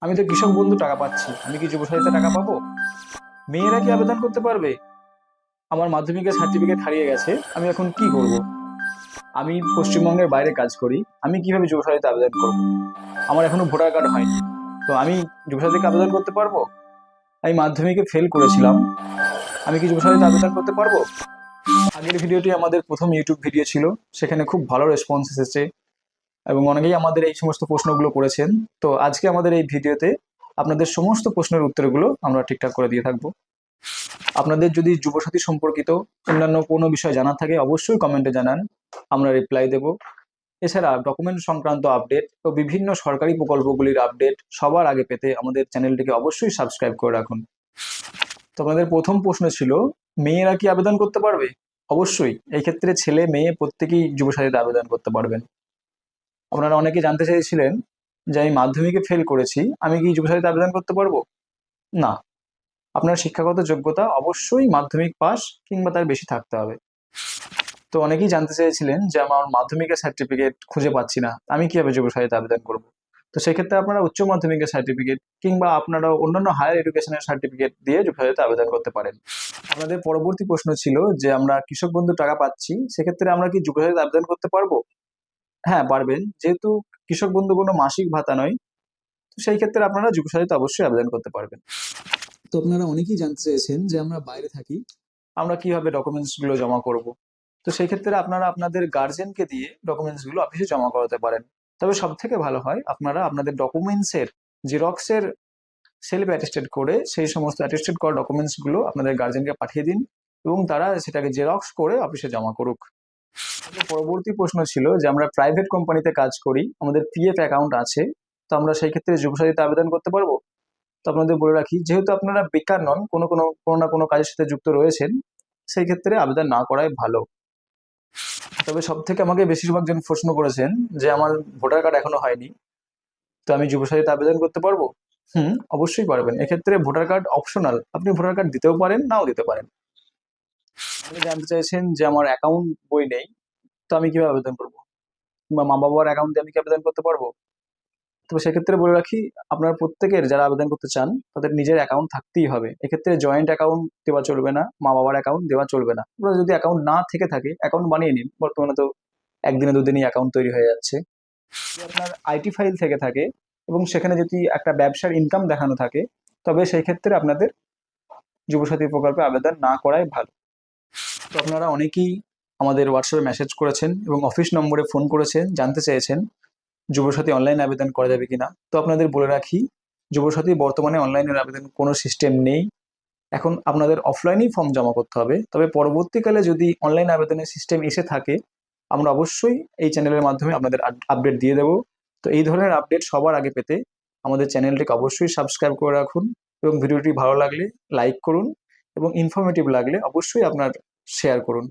আমি তো কৃষক বন্ধু টাকা পাচ্ছি, আমি কি যুব সহায়তা টাকা পাবো? মেয়েরা কি আবেদন করতে পারবে? আমার মাধ্যমিকের সার্টিফিকেট হারিয়ে গেছে, আমি এখন কি করব? আমি পশ্চিমবঙ্গের বাইরে কাজ করি, আমি কিভাবে যুব সহায়তা আবেদন করব? আমার এখনো ভোটার কার্ড হয়নি, তো আমি যুব সহায়তাকে আবেদন করতে পারবো? আমি মাধ্যমিকে ফেল করেছিলাম, আমি কি যুব সহায়তা আবেদন করতে পারবো? আগের ভিডিওটি আমাদের প্রথম ইউটিউব ভিডিও ছিল, সেখানে খুব ভালো রেসপন্স এসেছে এবং অনেকেই আমাদের এই সমস্ত প্রশ্নগুলো করেছেন। তো আজকে আমাদের এই ভিডিওতে আপনাদের সমস্ত প্রশ্নের উত্তরগুলো আমরা ঠিকঠাক করে দিয়ে থাকবো। আপনাদের যদি যুবসাথী সম্পর্কিত অন্যান্য কোনো বিষয় জানা থাকে অবশ্যই কমেন্টে জানান, আমরা রিপ্লাই দেব। এছাড়া ডকুমেন্ট সংক্রান্ত আপডেট ও বিভিন্ন সরকারি প্রকল্পগুলির আপডেট সবার আগে পেতে আমাদের চ্যানেলটিকে অবশ্যই সাবস্ক্রাইব করে রাখুন। তো আপনাদের প্রথম প্রশ্ন ছিল, মেয়েরা কি আবেদন করতে পারবে? অবশ্যই, এই ক্ষেত্রে ছেলে মেয়ে প্রত্যেকেই যুবসাথীতে আবেদন করতে পারবেন। আপনারা অনেকে জানতে চাইছিলেন যে আমি মাধ্যমিকে ফেল করেছি, আমি কি যুবসাথীতে আবেদন করতে পারবো? না, আপনার শিক্ষাগত যোগ্যতা অবশ্যই মাধ্যমিক পাস কিংবা তার বেশি থাকতে হবে। তো অনেকেই জানতে চাইছিলেন যে আমার মাধ্যমিকের সার্টিফিকেট খুঁজে পাচ্ছি না, আমি কিভাবে যুব সহায়তা আবেদন করব? তো সেক্ষেত্রে আপনারা উচ্চ মাধ্যমিকের সার্টিফিকেট কিংবা আপনারা অন্যান্য হায়ার এডুকেশনের সার্টিফিকেট দিয়ে যুব সহায়তা আবেদন করতে পারেন। আপনাদের পরবর্তী প্রশ্ন ছিল যে আমরা কৃষক বন্ধু টাকা পাচ্ছি, সেক্ষেত্রে আমরা কি যুব সহায়তা আবেদন করতে পারবো? হ্যাঁ, পারবেন। যেহেতু কৃষক বন্ধু কোনো মাসিক ভাতা নয়, তো সেই ক্ষেত্রে আপনারা যুব সহায়তা অবশ্যই আবেদন করতে পারবেন। তো আপনারা অনেকেই জানতে চেয়েছেন যে আমরা বাইরে থাকি, আমরা কিভাবে ডকুমেন্টস গুলো জমা করব। তো সেই ক্ষেত্রে আপনারা আপনাদের গার্জেনকে দিয়ে ডকুমেন্টস গুলো অফিসে জমা করাতে পারেন। তবে সব থেকে ভালো হয় আপনারা আপনাদের ডকুমেন্টসের জেরক্সের সেলফ অ্যাটেস্টেড করে সেই সমস্ত অ্যাটেস্টেড করা ডকুমেন্টস গুলো আপনাদের গার্জেনকে পাঠিয়ে দিন এবং তারা সেটাকে জেরক্স করে অফিসে জমা করুক। আমাদের পরবর্তী প্রশ্ন ছিল যে আমরা প্রাইভেট কোম্পানিতে কাজ করি, আমাদের পিএফ অ্যাকাউন্ট আছে, তো আমরা সেই ক্ষেত্রে যুবসাথীতে আবেদন করতে পারবো? তো আপনাদের বলে রাখি, যেহেতু আপনারা বেকার নন, কোনো কোনো কোনো না কোনো কাজের সাথে যুক্ত রয়েছেন, সেই ক্ষেত্রে আবেদন না করাই ভালো। তবে সব থেকে আমাকে বেশিরভাগ জন প্রশ্ন করেছেন যে আমার ভোটার কার্ড এখনো হয়নি, তো আমি যুবসাথীতে আবেদন করতে পারবো? অবশ্যই পারবেন। এক্ষেত্রে ভোটার কার্ড অপশনাল, আপনি ভোটার কার্ড দিতেও পারেন, নাও দিতে পারেন। আপনি জানতে চাইছেন যে আমার অ্যাকাউন্ট বই নেই, তো আমি কিভাবে আবেদন করবো, কিংবা মা বাবার অ্যাকাউন্ট দিয়ে আমি কি আবেদন করতে পারবো? তো সেক্ষেত্রে বলে রাখি, আপনার প্রত্যেকের যারা আবেদন করতে চান তাদের নিজের অ্যাকাউন্ট থাকতেই হবে। এক্ষেত্রে জয়েন্ট অ্যাকাউন্ট দেওয়া চলবে না, মা বাবার অ্যাকাউন্ট দেওয়া চলবে না। আপনার যদি অ্যাকাউন্ট না থেকে থাকে অ্যাকাউন্ট বানিয়ে নিন, বর্তমানে তো একদিনে দুদিনই অ্যাকাউন্ট তৈরি হয়ে যাচ্ছে। যদি আপনার আইটি ফাইল থেকে থাকে এবং সেখানে যদি একটা ব্যবসার ইনকাম দেখানো থাকে, তবে সেই ক্ষেত্রে আপনাদের যুবসাথী প্রকল্পে আবেদন না করাই ভালো। তো আপনারা অনেকেই আমাদের হোয়াটসঅ্যাপে মেসেজ করেছেন এবং অফিস নম্বরে ফোন করেছেন, জানতে চেয়েছেন যুবসাথী অনলাইন আবেদন করা যাবে কিনা। তো আপনাদের বলে রাখি, যুবসাথী বর্তমানে অনলাইনের আবেদন কোনো সিস্টেম নেই, এখন আপনাদের অফলাইনেই ফর্ম জমা করতে হবে। তবে পরবর্তীকালে যদি অনলাইন আবেদনের সিস্টেম এসে থাকে, আমরা অবশ্যই এই চ্যানেলের মাধ্যমে আপনাদের আপডেট দিয়ে দেবো। তো এই ধরনের আপডেট সবার আগে পেতে আমাদের চ্যানেলটিকে অবশ্যই সাবস্ক্রাইব করে রাখুন এবং ভিডিওটি ভালো লাগলে লাইক করুন এবং ইনফরমেটিভ লাগলে অবশ্যই আপনার শেয়ার করুন।